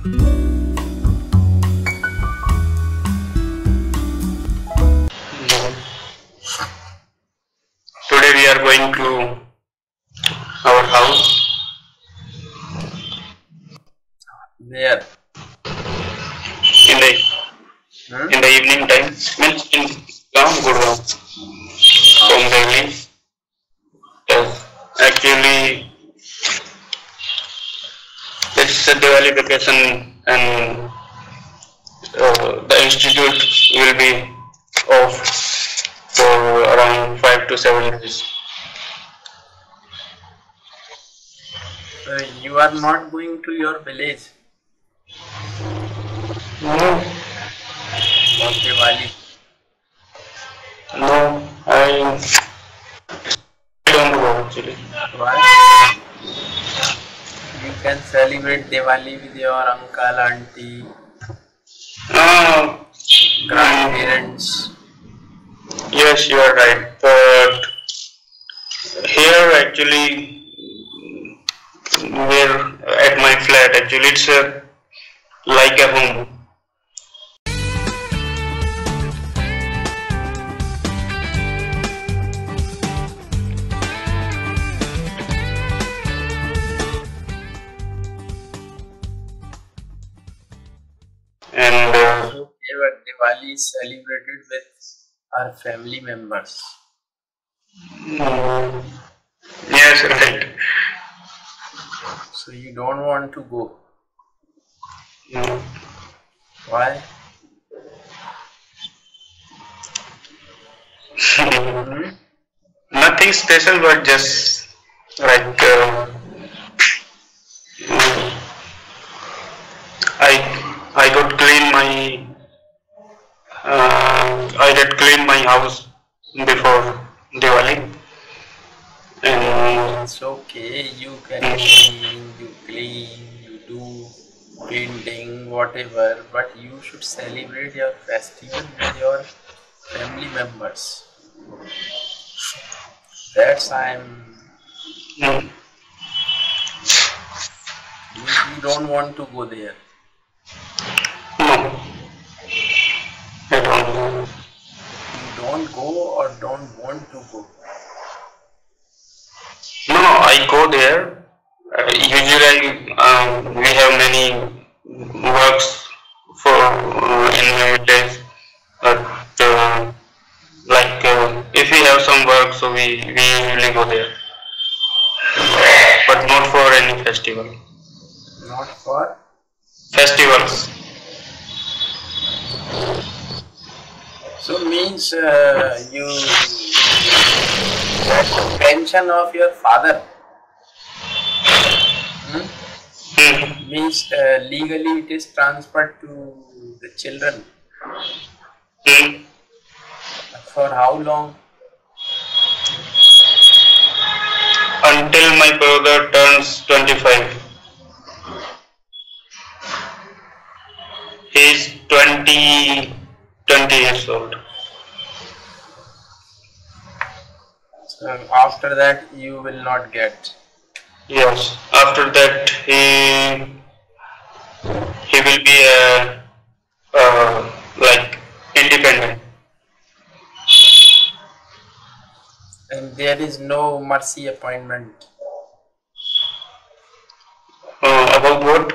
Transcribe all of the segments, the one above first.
Today we are going to our house. Where? In the evening time, means in Gurgaon, from Delhi. Yes, actually, it's a Diwali vacation, and the institute will be off for around 5 to 7 days. So you are not going to your village No, for Diwali. no, I don't go actually. Why? You can celebrate Diwali with your uncle, auntie, Uh, grandparents. yes, you are right. But here actually, we're at my flat. Actually, it's like a home. And Okay, but Diwali is celebrated with our family members. yes, right. So you don't want to go. Mm. Why? Nothing special, but just like I got clean my I got clean my house before Diwali, and It's okay, you can clean, you do painting, whatever, but you should celebrate your festival with your family members. That's mm, you don't want to go there. no, I don't. You don't go or don't want to go. No, I go there. Usually, we have many works for in my days. But if we have some work, so we usually go there, but not for any festival. Not for Festivals. so means you pension of your father. Means legally it is transferred to the children. Hmm. For how long? Until my brother turns 25. He is 20 years old. So after that you will not get. Yes. After that, he will be like independent. And there is no mercy appointment. About what?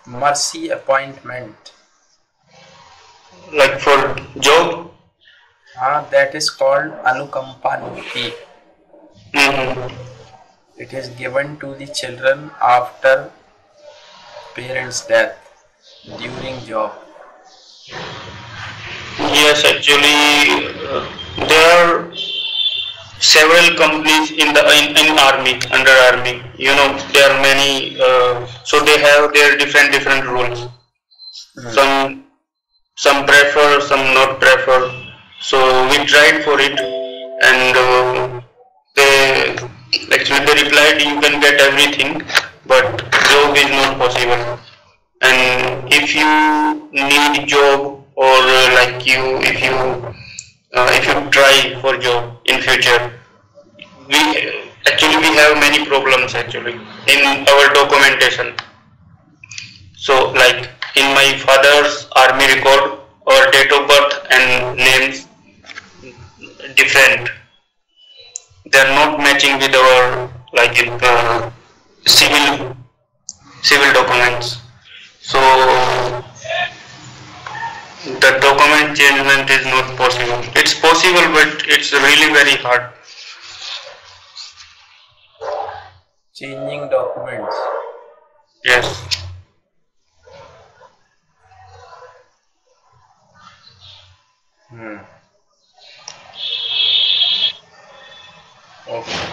Mercy appointment. Like for job? That is called Anukampaniti. Mm-hmm. It is given to the children after parents' death during job. Yes, actually, there are several companies in army, under army. You know, there are many. So they have their different rules. Some prefer, some not prefer. So we tried for it, and they replied you can get everything, but job is not possible. And if you need job, or if you try for job in future, we have many problems actually in our documentation. So like in my father's army record, our date of birth and names different. They are not matching with our like in civil documents. So the document changement is not possible. It's possible, but it's really very hard. Changing documents. Yes. Hmm. Okay.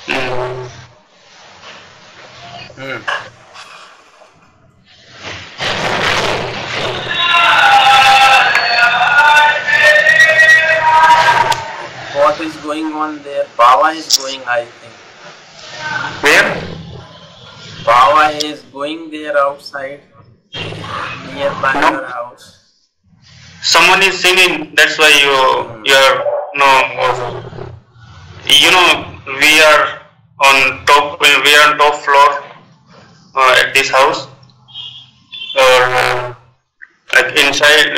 Mm. Hmm. What is going on there? Baba is going, I think. Where? Baba is going there outside, nearby No. your house. Someone is singing. That's why you're no. You know we are on top. We are on top floor at this house, or like inside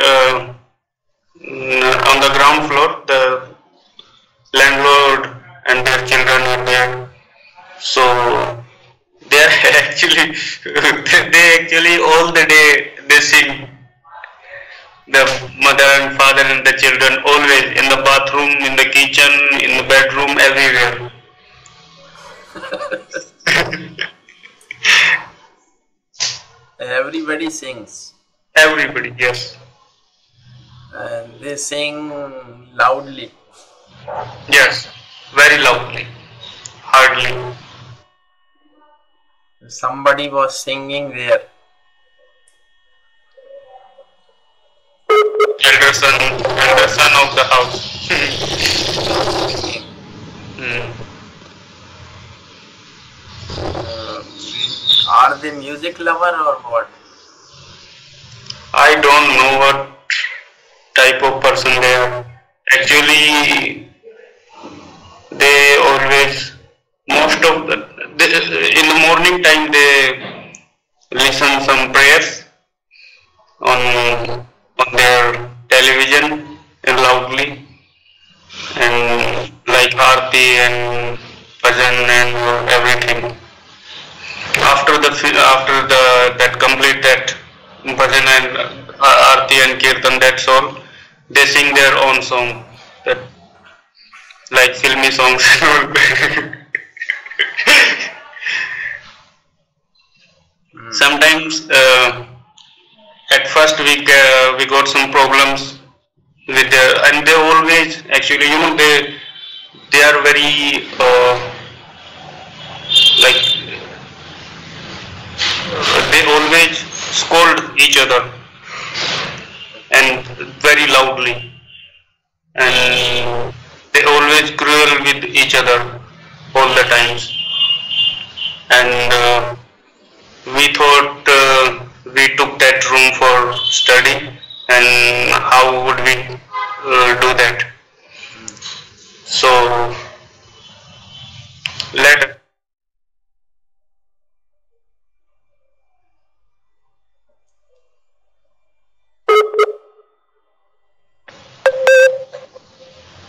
on the ground floor. The landlord and their children are there. So they are actually they actually all the day they sing. The mother and father and the children always in the bathroom, in the kitchen, in the bedroom, everywhere. Everybody sings. Everybody, yes. And they sing loudly. Yes, very loudly, hardly. Somebody was singing there. Elder son of the house. Hmm. Are they music lover or what? I don't know what type of person they are. Actually, they always, most of in the morning time they listen some prayers on their television and loudly, and like Aarti and Bhajan and everything. After the that complete that Bhajan and Aarti and Kirtan, that's all. They sing their own song, that like filmy songs. Sometimes at first we got some problems with their, and they always actually they are very like they always scold each other and very loudly, and they always cruel with each other all the times, and we thought we took that room for study, and how would we do that? So let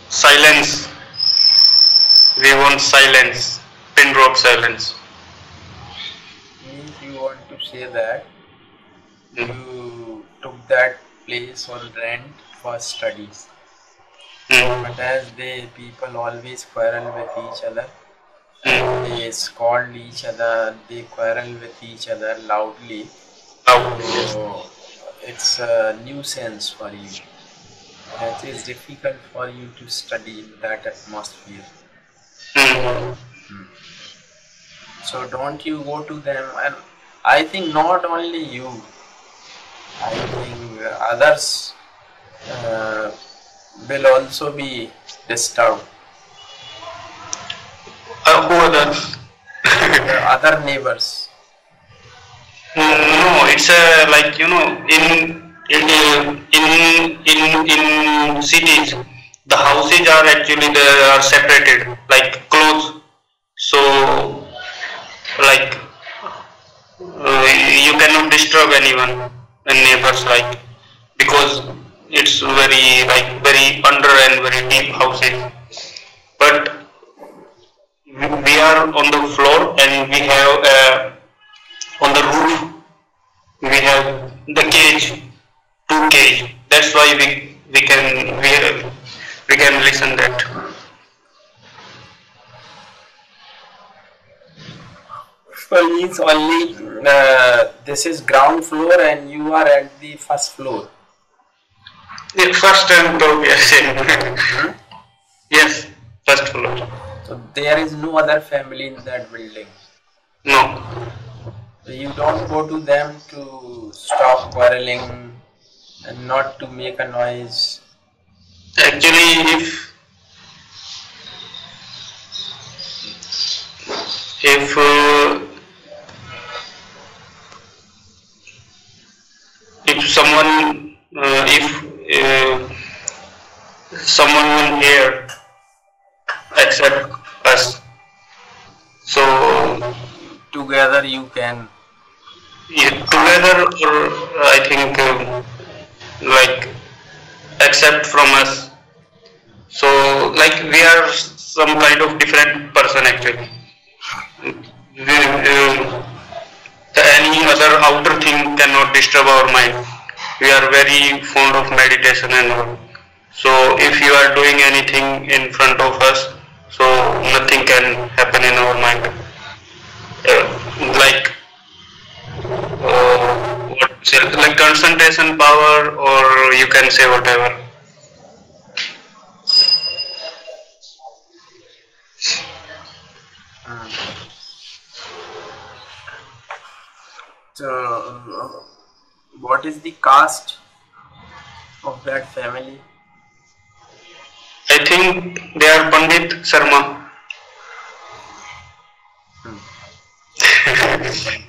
silence. We want silence, pin drop silence. Means you want to say that Mm. you took that place on rent for studies. Mm. But as people always quarrel with each other, Mm. they scold each other, they quarrel with each other loudly. Yes. So it's a nuisance for you. It is difficult for you to study in that atmosphere. Mm. So don't you go to them, and I think not only you, I think others will also be disturbed. Who others? Other neighbors. No, it's like in cities, the houses are actually they are separated, like close. So like you can cannot disturb anyone and neighbors, like, because it's very, like, very under and very deep houses. But we are on the floor and we have on the roof we have the cage, two cage. That's why we can listen that. Well, means only this is ground floor and you are at the first floor. Yeah, first and top, yes. Yes, first floor. So there is no other family in that building. No. So you don't go to them to stop quarreling and not to make a noise. Actually, if someone if someone here accept us, so Together you can. yeah, together, or I think like accept from us. So like we are some kind of different person actually. Any other outer thing cannot disturb our mind. We are very fond of meditation and all. So if you are doing anything in front of us, so nothing can happen in our mind. Like what say, like concentration power, or you can say whatever. So, what is the caste of that family? I think they are Pandit Sharma.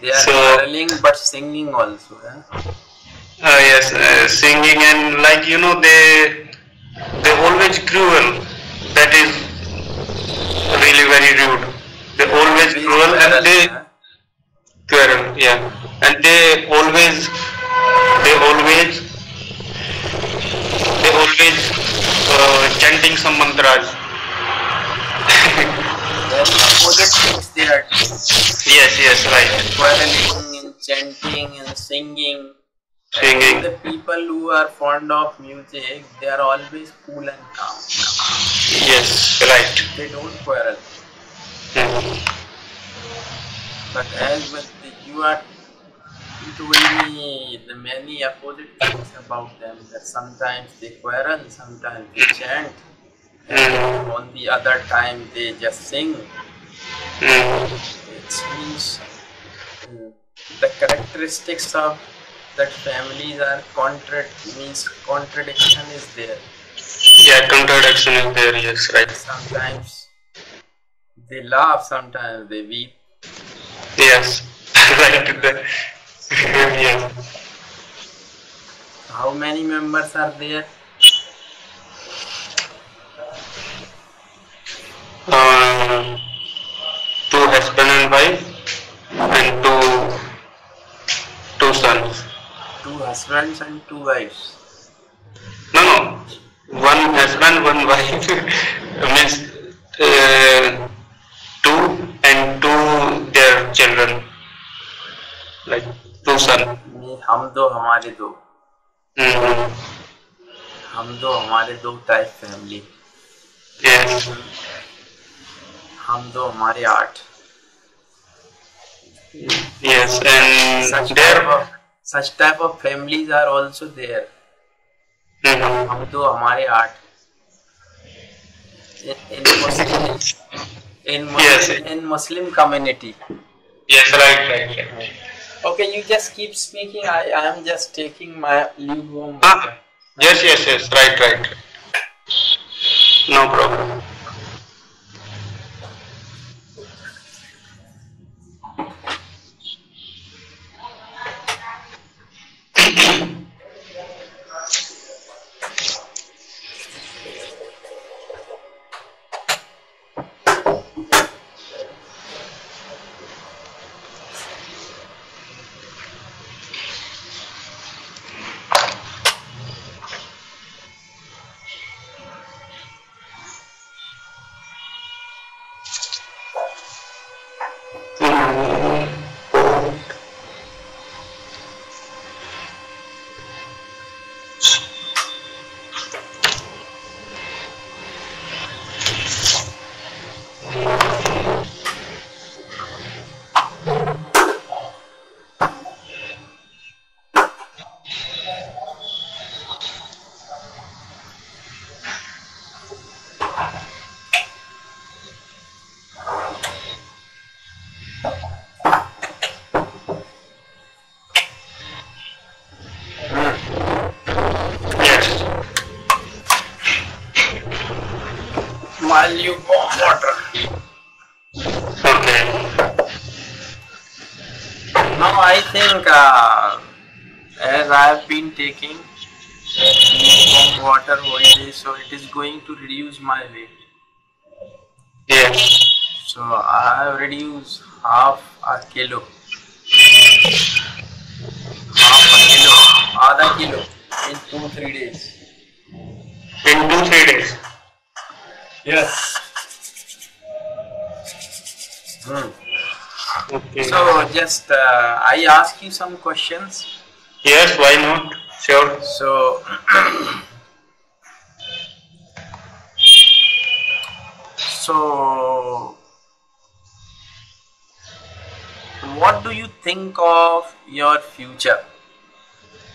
They are So quarreling but singing also. yes, singing, and like they always cruel. That is really very rude. They always cruel and they quarrel. Yeah, and they always chanting some mantras. Very opposite things they are doing. Yes, right. Quarreling and chanting and singing. Singing. The people who are fond of music, they are always cool and calm. Yes, right. They don't quarrel. But as with you are told me the many opposite things about them, that sometimes they quarrel, sometimes they chant, and on the other time they just sing. It means the characteristics of that families are contradiction is there. Yeah, contradiction is there. Yes, right. Sometimes they laugh, sometimes they weep. Yes, right. Yes. How many members are there? Two husband and wife, and two sons. Two husbands and two wives. No, one husband, one wife. Means two and two their children, like two sons. हम दो हमारे दो. हम दो हमारे दो type family. Yes. हम दो हमारे 8. Yes, and such type of families are also there. हम दो हमारे 8. In Muslim community. Yes, right. Okay, you just keep speaking. I am just taking my leave home. Yes, right. No problem. while you warm water. Okay. Now I think as I have been taking warm water whole day, so it is going to reduce my weight. Yes. So I have reduced half a kilo, आधा kilo in 2-3 days. In 2-3 days. Yes. Okay. So just I ask you some questions. Yes, why not? Sure. So what do you think of your future?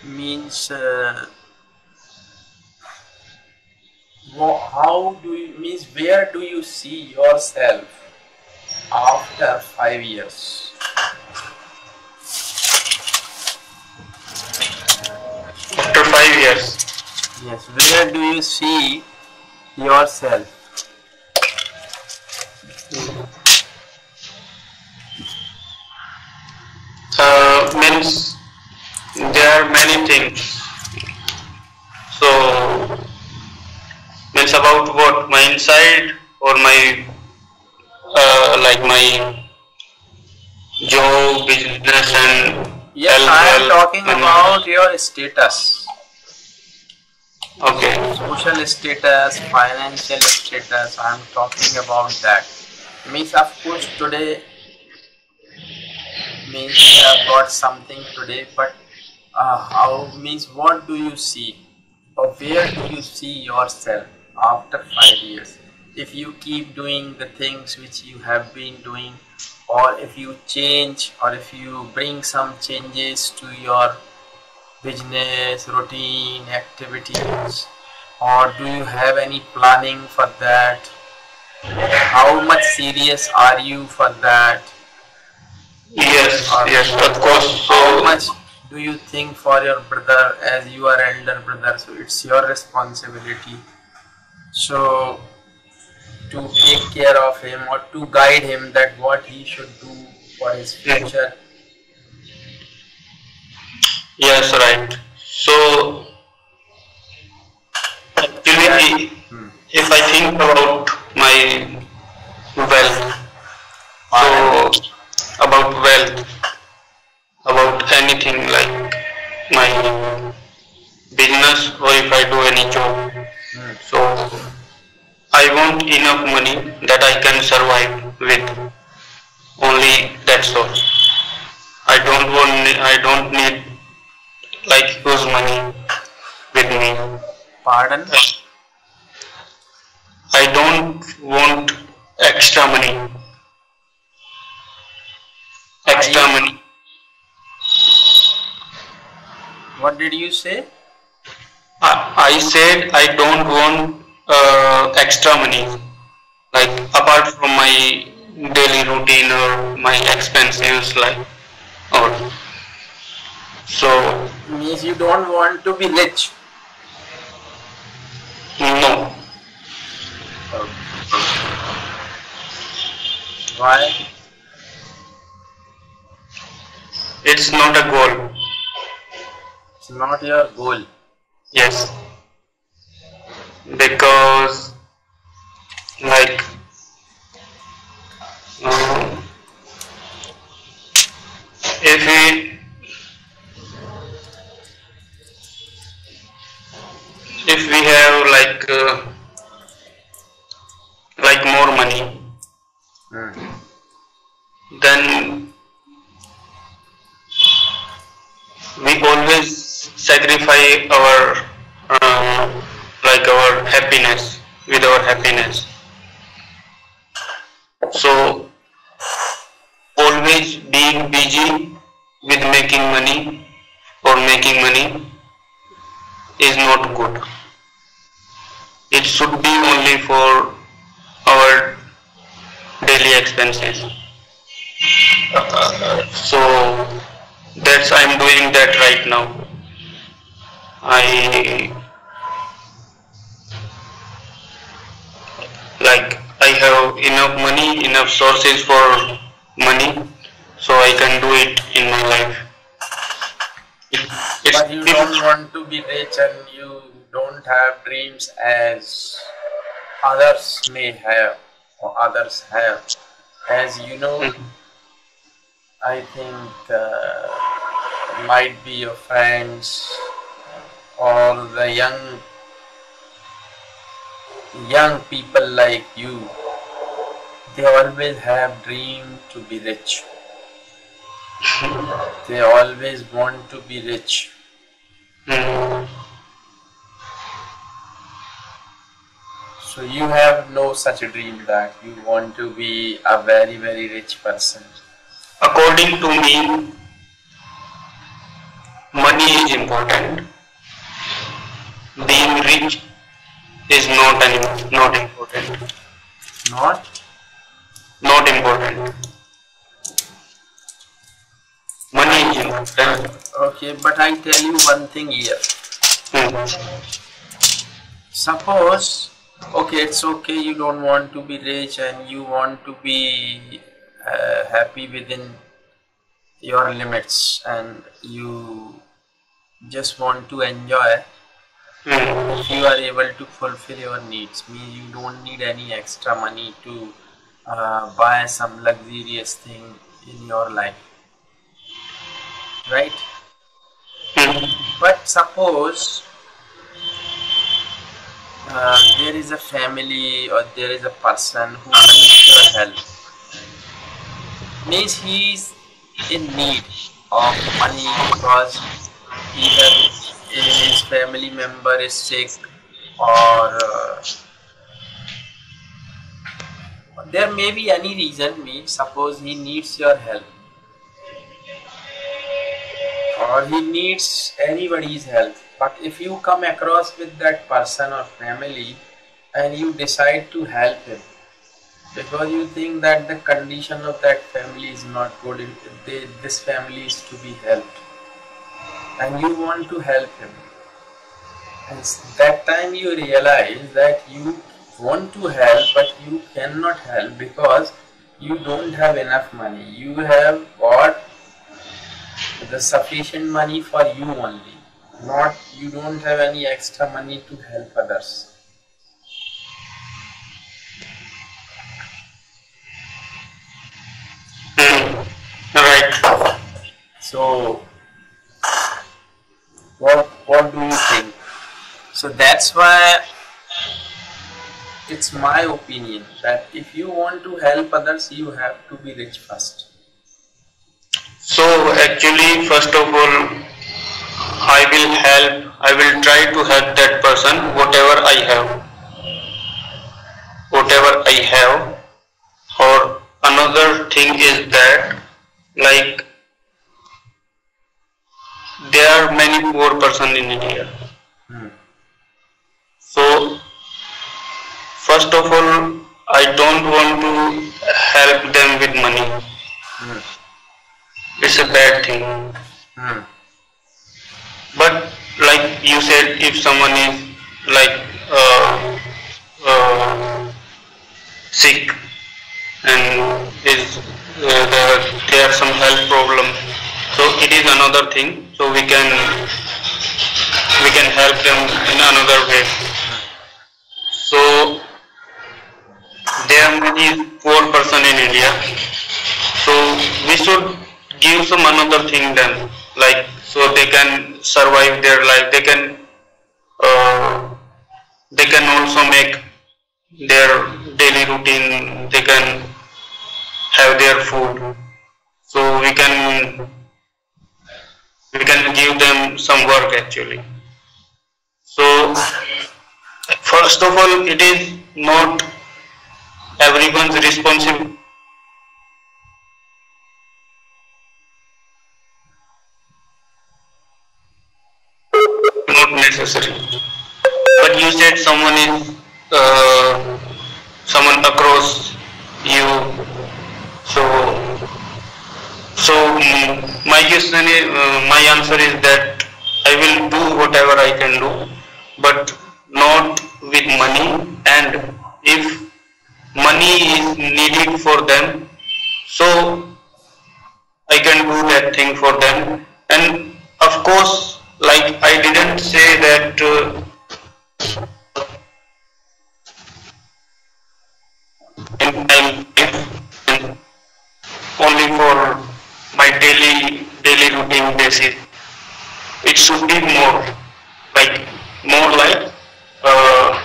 Means how do you means where do you see yourself after 5 years? After 5 years. Yes, where do you see yourself? Means there are many things. So means about what? My inside or my like my job, business and Yes, health, I am wealth, talking money. about your status. Okay. Social status, financial status, I am talking about that. Means of course today means you have got something today, but how means what do you see or where do you see yourself after 5 years? If you keep doing the things which you have been doing, or if you change, or if you bring some changes to your business, routine, activities, or do you have any planning for that? How much serious are you for that? Yes, Or yes, of course. how So much do you think for your brother, as you are elder brother, so it's your responsibility. So to take care of him or to guide him that what he should do for his future. yes, right. So actually, if I think about my wealth, so about anything like my business or if I do any job, so I want enough money that I can survive with. Only that's all. I don't need like huge money with me. Pardon? I don't want extra money. Extra money. What did you say? I said I don't want extra money. Like apart from my daily routine or my expenses, like or so Means you don't want to be rich. no. Why? It's not a goal. It's not your goal. Yes. Because like if we have like more money, then we always sacrifice our like our happiness with our happiness. So always being busy with making money or making money is not good. It should be only for our daily expenses. So that's I'm doing that right now. I like enough money, enough sources for money, so I can do it in my life. But you don't want to be rich and you don't have dreams as others may have or others have. As you know, I think might be your friends or the young people like you, they always have dream to be rich. They always want to be rich. So you have no such a dream that you want to be a very very rich person. According to me, money is important. Being rich is not important. Not important. Money is important. Okay, but I tell you one thing here. Suppose, okay, it's okay, you don't want to be rich and you want to be happy within your limits and you just want to enjoy. If you are able to fulfill your needs, means you don't need any extra money to buy some luxurious thing in your life, right? But suppose there is a family or there is a person who needs your help, means he is in need of money because either his family member is sick or there may be any reason, means suppose he needs your help or he needs anybody's help. But if you come across with that person or family and you decide to help him because you think that the condition of that family is not good, this family is to be helped, and you want to help him, and that time you realize that you want to help but you cannot help because you don't have enough money. You have got the sufficient money for you only, not you don't have any extra money to help others. Right. So what do you think? So that's why it's my opinion that if you want to help others, you have to be rich first. So actually, first of all, I will try to help that person, whatever I have. Or another thing is that, like, there are many poor person in India. So first of all, I don't want to help them with money. It's a bad thing. But like you said, if someone is like sick and is there are some health problem, so it is another thing. So we can help them in another way. So there are many poor person in India. So we should give some another thing them, like, so they can survive their life. They can also make their daily routine. They can have their food. So we can give them some work actually. So first of all, it is not everyone's responsibility. Not necessary. But you said someone is someone across you. My question is, my answer is that I will do whatever I can do, but not with money. And if money is needed for them, so I can do that thing for them. And of course, like I didn't say that in my life and only for my daily routine basis. It should be like more like uh,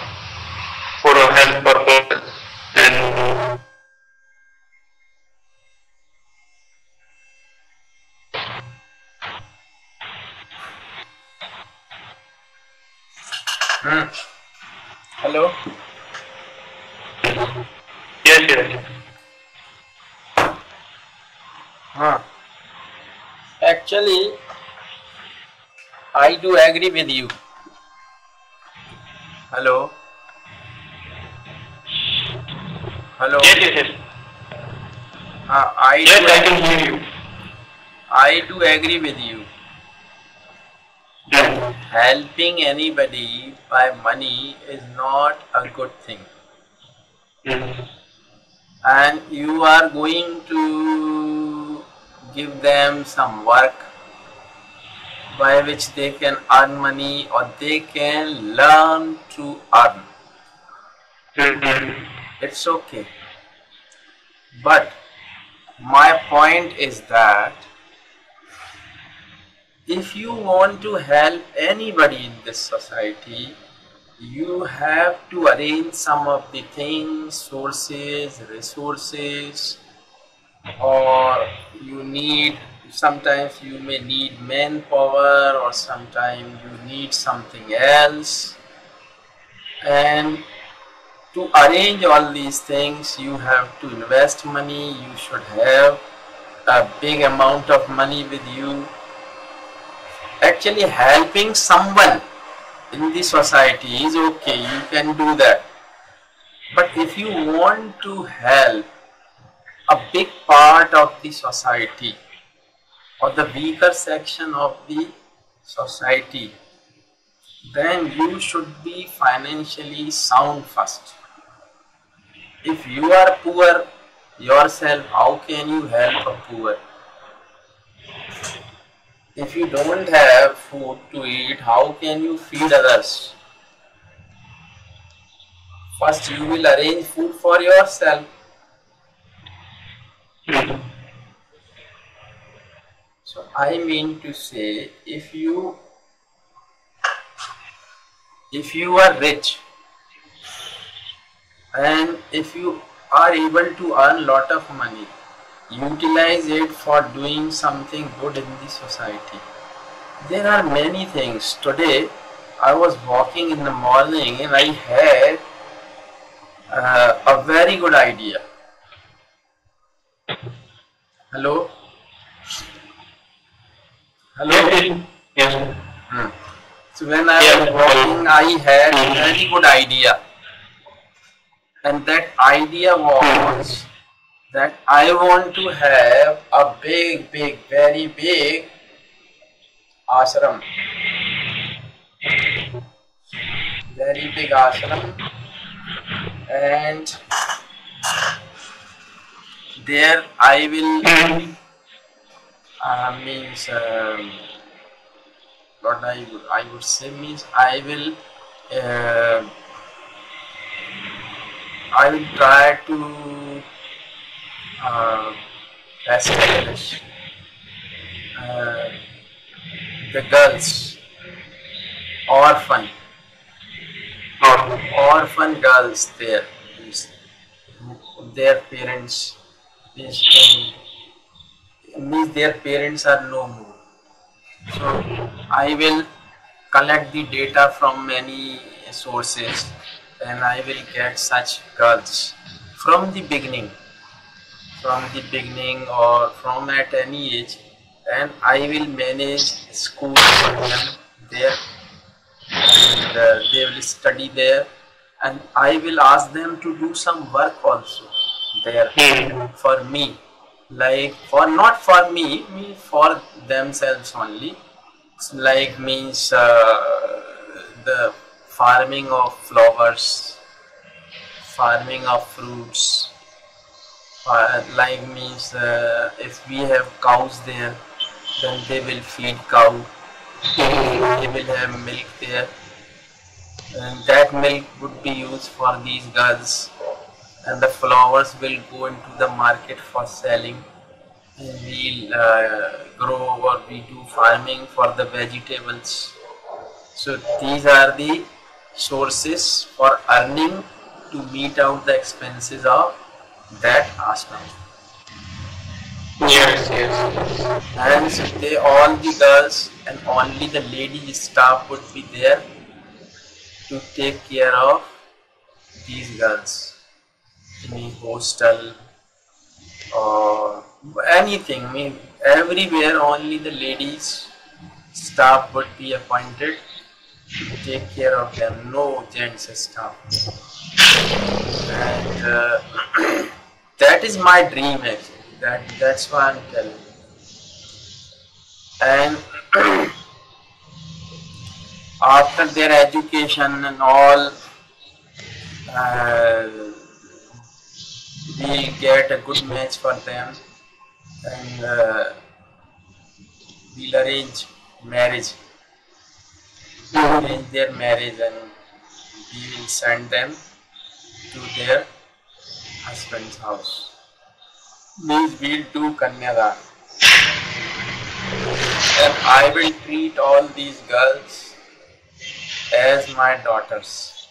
for a health purpose and Hello. yes, yes. Huh. Actually, I do agree with you. Hello. Hello. Yes, yes, yes. I Yes, do. I can hear you. I do agree with you. Mm. Helping anybody by money is not a good thing, Mm. and you are going to give them some work by which they can earn money or they can learn to earn. Mm. It's okay. But my point is that if you want to help anybody in this society, you have to arrange some of the things, sources, resources, or you need, sometimes you may need manpower, or sometimes you need something else. And to arrange all these things, you have to invest money, you should have a big amount of money with you. Actually, helping someone in the society is okay, you can do that. But if you want to help a big part of the society or the weaker section of the society, then you should be financially sound first. If you are poor yourself, how can you help a poor? If you don't have food to eat, how can you feed others? First, you will arrange food for yourself. Mm. So, I mean to say, if you are rich and if you are able to earn lot of money, utilize it for doing something good in the society. There are many things. Today I was walking in the morning and I had a very good idea. Hello? Hello? Yes, yes. Hmm. So when I Yeah. was walking, I had a very good idea. And that idea was that I want to have a big, very big ashram. Very big ashram. And there I will Mm. means what I would say means I will try to establish uh, the girls orphan orphan girls there, means their parents means their parents are no more. So I will collect the data from many sources and I will get such girls from the beginning or from at any age, and I will manage school for them there, and they will study there, and I will ask them to do some work also there Mm. for me, like for not for me, for themselves only. Like means the farming of flowers, farming of fruits. Like means if we have cows there, then they will feed cow. They will have milk there, and that milk would be used for these girls. And the flowers will go into the market for selling. And we'll grow or we do farming for the vegetables. So these are the sources for earning to meet out the expenses of that ashram. Yes, yes. And so they, all the girls and only the lady staff would be there to take care of these girls in a hostel or anything. I mean, everywhere only the ladies staff would be appointed to take care of them, no gents staff. And that is my dream actually. That's why I'm telling you. And after their education and all, we get a good match for them, and we'll arrange marriage. Arrange their marriage, and we will send them to their husband's house. Means we'll do Kanyadan. And I will treat all these girls as my daughters.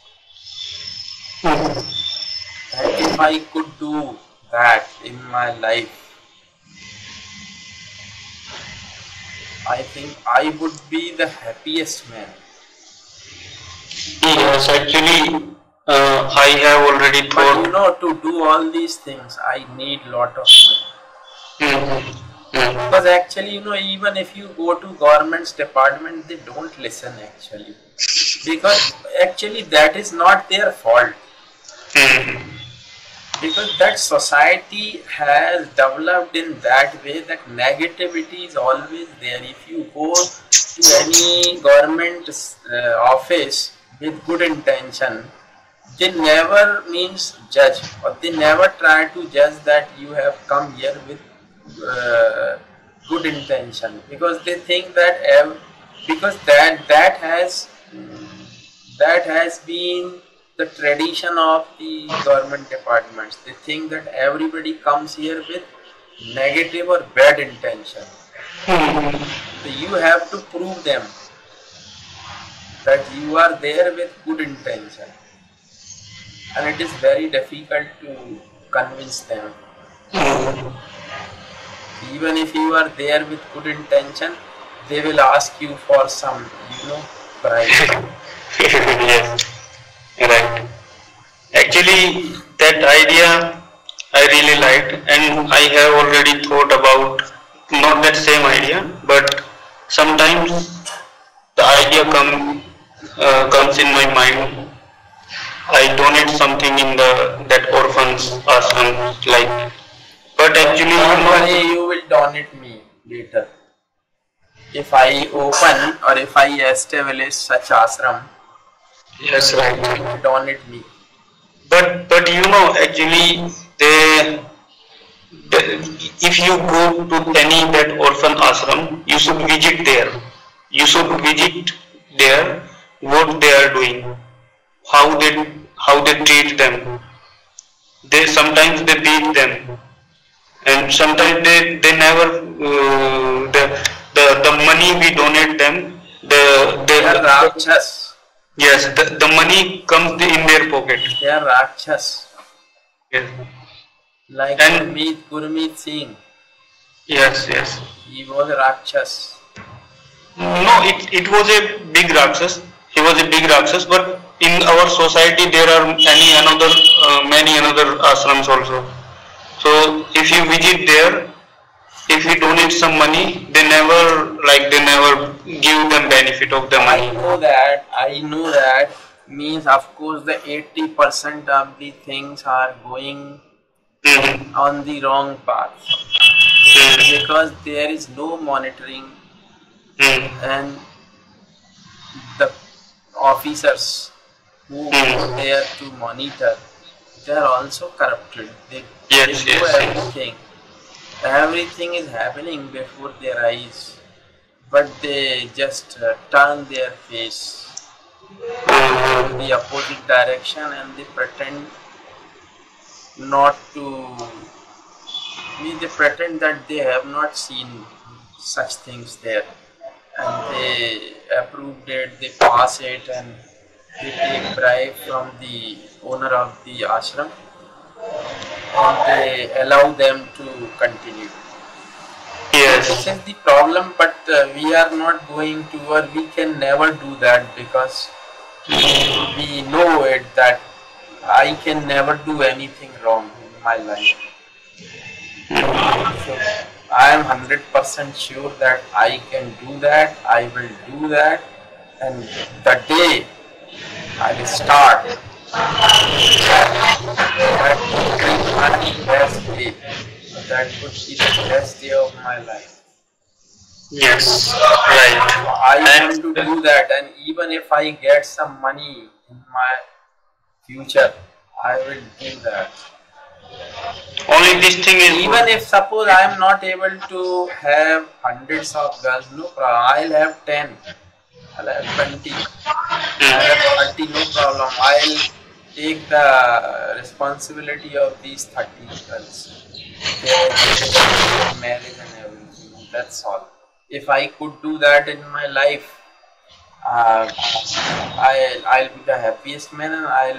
And if I could do that in my life, I think I would be the happiest man. Yes, actually, I have already But thought. you know, to do all these things, I need lot of money. Because actually, you know, even if you go to government's department, they don't listen actually. Because actually that is not their fault. Because that society has developed in that way that negativity is always there. If you go to any government office with good intention, they never means judge, or they never try to judge that you have come here with good intention, because they think that because that has been the tradition of the government departments. They think that everybody comes here with negative or bad intention. So you have to prove them that you are there with good intention, and it is very difficult to convince them. Even if you are there with good intention, they will ask you for some, price. Yes, right. Actually, that idea I really liked, and I have already thought about not that same idea, but sometimes the idea comes in my mind. I donate something in that orphans ashram, like. But actually, Money you will donate me later. If I open or if I establish such ashram, yes, right. you will donate me. But actually, if you go to any that orphan ashram, you should visit there. You should visit there what they are doing, how they treat them. Sometimes they beat them, and sometimes they never the money we donate them, They are Rakshas. yes, the money comes in their pocket. They are Rakshas. Yes. Like And- Gurmeet Singh. Yes. He was a Rakshas. No, it was a big Rakshas. He was a big Rakshas, but in our society there are many another ashrams also. So if you visit there, if you donate some money, they never give them benefit of the I money. know that means of course the 80% of the things are going Mhm. on the wrong path, Mhm. because there is no monitoring, Mhm. and the officers who go there to monitor, they are also corrupted. They Yes, do yes, yes. everything. Everything is happening before their eyes, but they just turn their face to the opposite direction and they pretend not to. They pretend that they have not seen such things there, and they approve it, they pass it, and they take bribe from the owner of the ashram, and they allow them to continue. So this Yes. is the problem, but we are not going to, or we can never do that, because we know it that I can never do anything wrong in my life. So I am 100% sure that I can do that, I will do that, and the day I will start, that would be my best day. That would be the best day of my life. Yes. So Right. I want And to do that, and even if I get some money in my future, I will do that. only this thing is Even good. if suppose I am not able to have hundreds of girls, no problem. I'll have 10, I'll have 20, I'll have 30, no problem. I'll take the responsibility of these 30 girls. Their education, their marriage and everything. That's all. If I could do that in my life, I'll be the happiest man, and I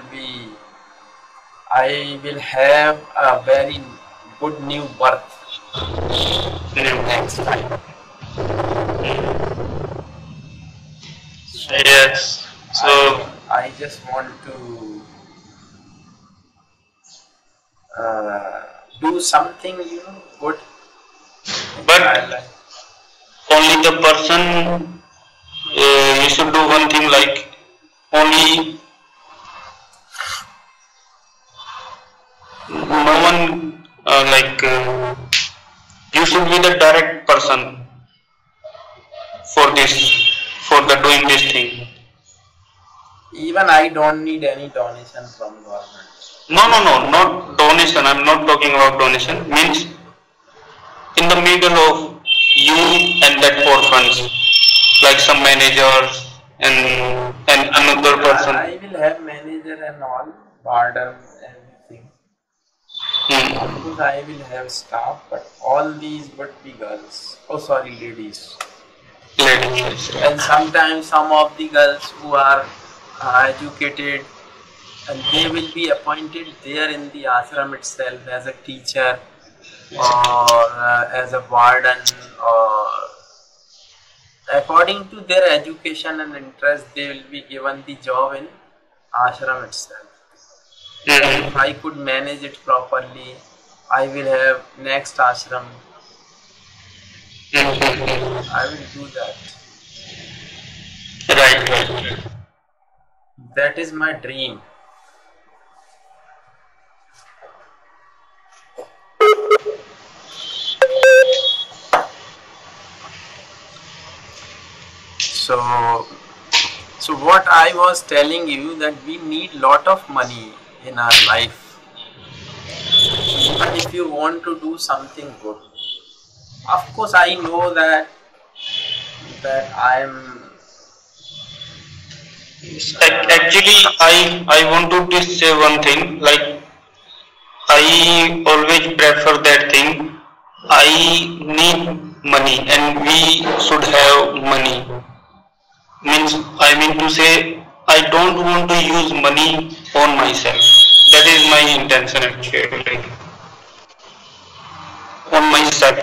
will have a very good new birth next time. So Yes. So, I just want to do something, good in my but life. only the person, you should do one thing, like only no one, you should be the direct person for this, for the doing this thing. Even I don't need any donation from government. No, no, no, not donation. I'm not talking about donation. Means in the middle of you and that orphans, like some managers and another person. I will have manager and all, pardon, everything. Of Hmm. course, I will have staff, but all these would be girls. Oh, sorry, ladies. Ladies. And sometimes some of the girls who are educated, and they will be appointed there in the ashram itself as a teacher, or as a warden, or according to their education and interest, they will be given the job in ashram itself. And if Hmm. I could manage it properly, I will have next ashram. Hmm. I will do that. Right, right. That is my dream. So what I was telling you, that we need lot of money in our life, even if you want to do something good. Of course, I know that I am. Actually, I want to just say one thing. Like I always prefer that thing. I need money, and we should have money. Means I mean to say I don't want to use money on myself. That is my intention actually. On myself.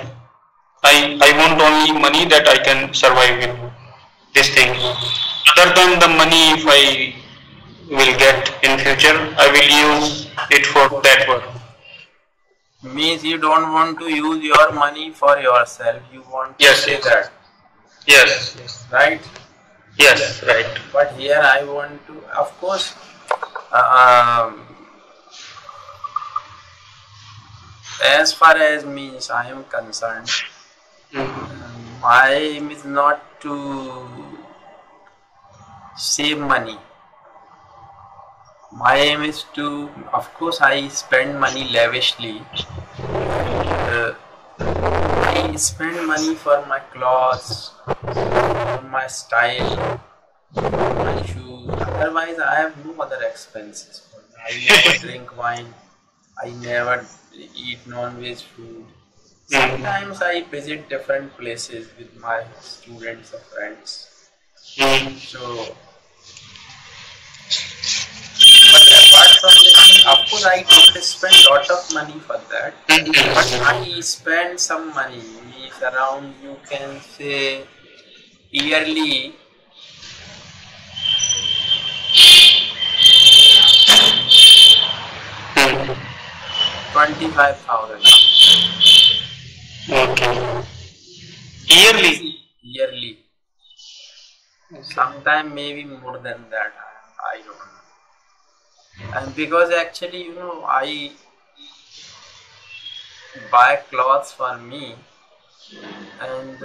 I want only money that I can survive with this thing. Other than the money, if I will get in future, I will use it for that work. Means you don't want to use your money for yourself. You want to Yes, say yes, that, yes, yes, right? yes, right. But here I want to, of course, uh, um, as far as means I am concerned, Mhm. my aim is not to save money, My aim is to, of course, I spend money lavishly. I spend money for my clothes, for my style, my shoes. Otherwise, I have no other expenses. I never drink wine. I never eat non-veg food. Sometimes I visit different places with my students or friends. So, but apart from this, of course, I don't spend lot of money for that. But I spend some money, means around, you can say, yearly 25,000. Okay. Yearly. Yearly. Sometime maybe more than that. I don't know. And because actually, I buy clothes for me, and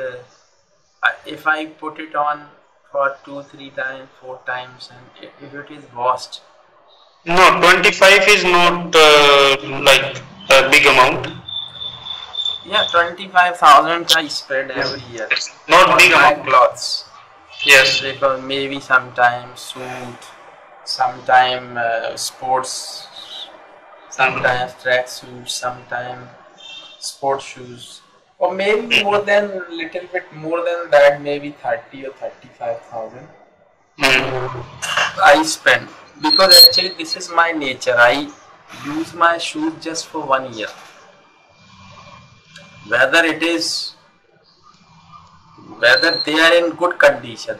if I put it on for 2, 3 times, 4 times, and if it is washed, No, 25 is not like a big amount. yeah, 25,000 I spend every year It's not on big my amount. clothes. Yes. Because maybe sometimes suit, sometime sports, sometimes track suits, sometimes sports shoes, or maybe more than, little bit more than that, maybe 30 or 35,000 I spend, because actually this is my nature. I use my shoes just for 1 year, whether they are in good condition,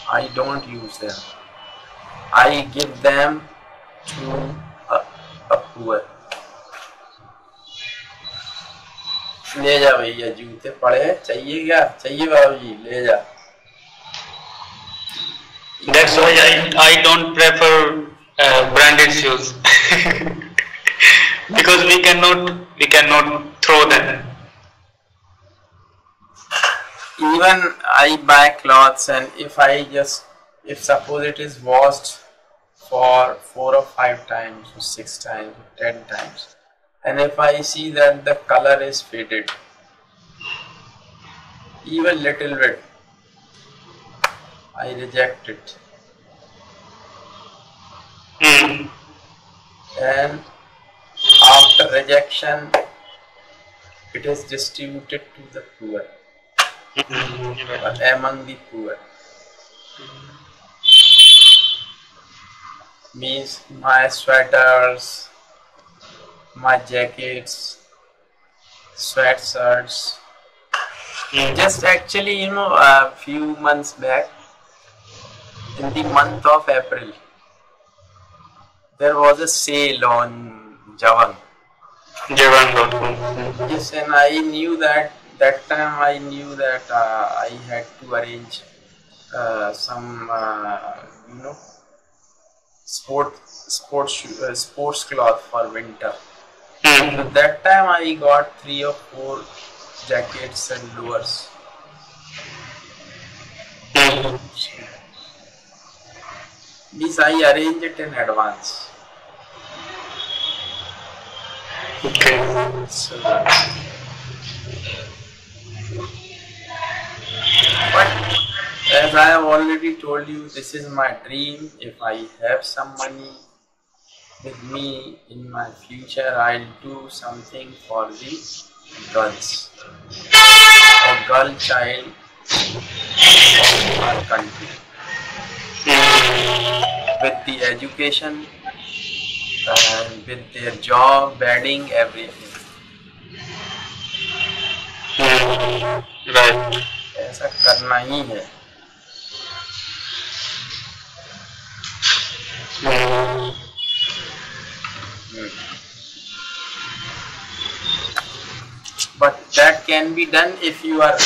I don't use them. I give them to a poor. ले जा भैया, जूते पड़े हैं, चाहिए क्या? चाहिए बाबूजी, ले जा. That's why I don't prefer branded shoes because we cannot throw them. Even I buy clothes, and if suppose it is washed for 4 or 5 times, or 6 times, or 10 times, and if I see that the color is faded, even little bit, I reject it. And after rejection, it is distributed to the poor, among the poor. Means my sweaters, my jackets, sweatshirts. Just actually, a few months back, in the month of April, there was a sale on Javan. Javan.com. Yes, and I knew that time I knew that I had to arrange some sports cloth for winter. So that time I got 3 or 4 jackets and lowers. Means I arrange it in advance. Okay. So, but as I have already told you, this is my dream. If I have some money with me in my future, I'll do something for the girls, or girl child of our country, with the education and with their job, bedding, everything. Right. ऐसा करना ही है. But that can be done if you are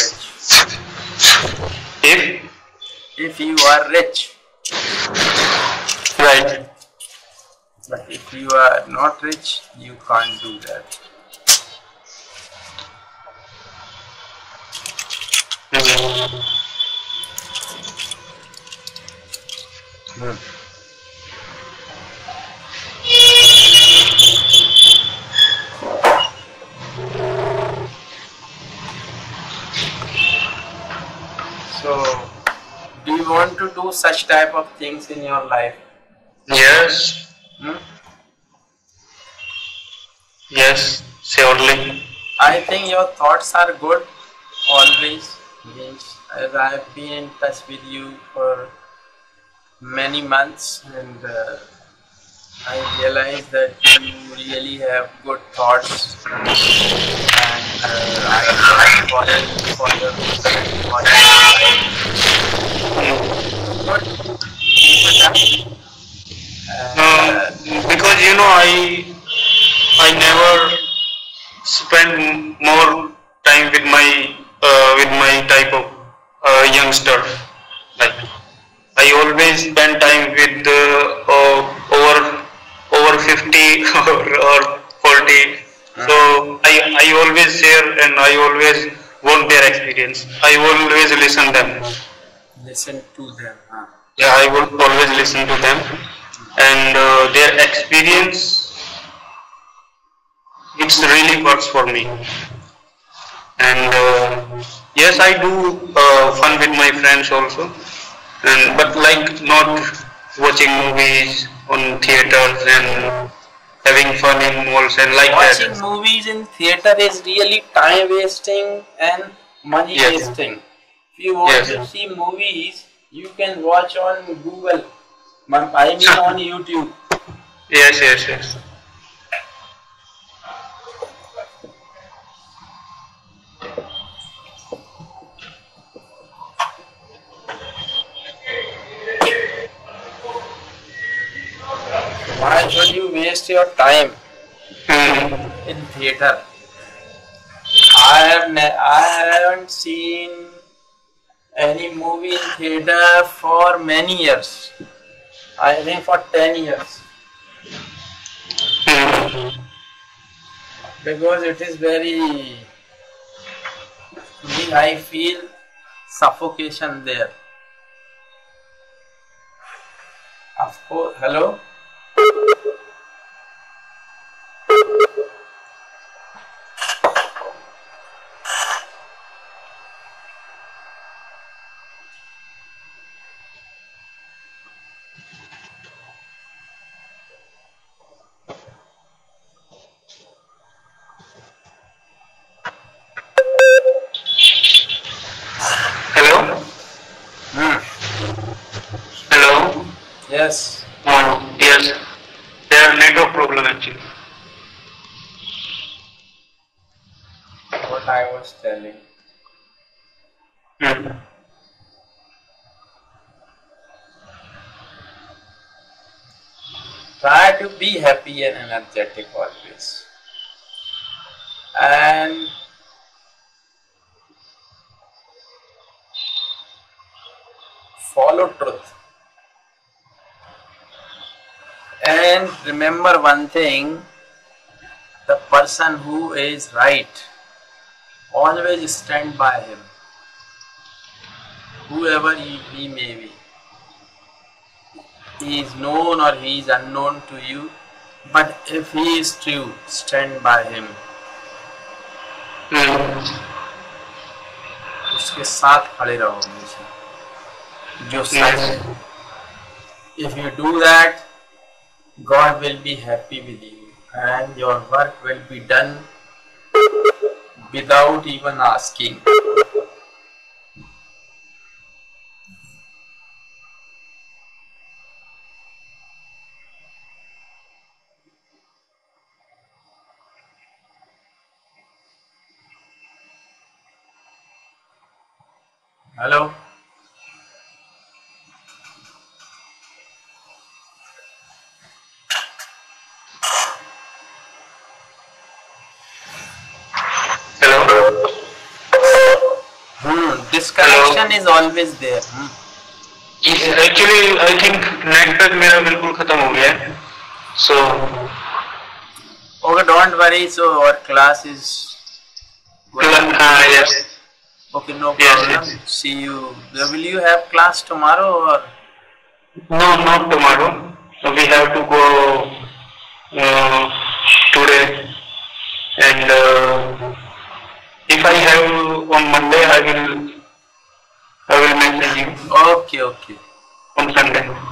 rich. If you are rich. Right. But if you are not rich, you can't do that. Do you want to do such type of things in your life? Yes, Hmm? yes, surely. I think your thoughts are good always. Means as I have been in touch with you for many months, and I realize that you really have good thoughts, and I just follow you for your vision, for your life. Good, keep it up. And Because I never spend more time with my type of youngster. Like I always spend time with over 50 or 40. So I always share and I always want their experience. I always listen them. listen to them. Huh? Yeah, I would always listen to them and their experience. It's really works for me. And yes, I do fun with my friends also, and but like not watching movies on theaters and having fun in malls and like Watching that. movies in theater is really time wasting and money Yes, wasting. If you want yes. to see movies, you can watch on Google. I mean on YouTube. Yes, yes, yes. Why should you waste your time Hmm. in theater? I haven't seen any movie in theater for many years. I think for 10 years, Hmm. because it is very, I feel suffocation there. Of course, hello? Hello, Hmm. hello. Yes, Yes, there are network problem actually. what I was telling. Hmm. Try to be happy and energetic always. And follow truth. And remember one thing, the person who is right, always stand by him, whoever he may be. He is known or he is unknown to you, but if he is true, stand by him. Hmm. उसके साथ खड़े रहो हमेशा, जो सच है. Yes. If you do that, God will be happy with you and your work will be done without even asking. Hello? Hello. Disconnection is always there. Actually, I think network मेरा बिल्कुल खत्म हो गया है. So Okay, don't worry. So our class is going. yes, Okay, no yes, problem. yes. See you. Will you have class tomorrow or? No, not tomorrow. We have to go today, and if I have on Monday, I will message you. Okay, Okay. On Sunday.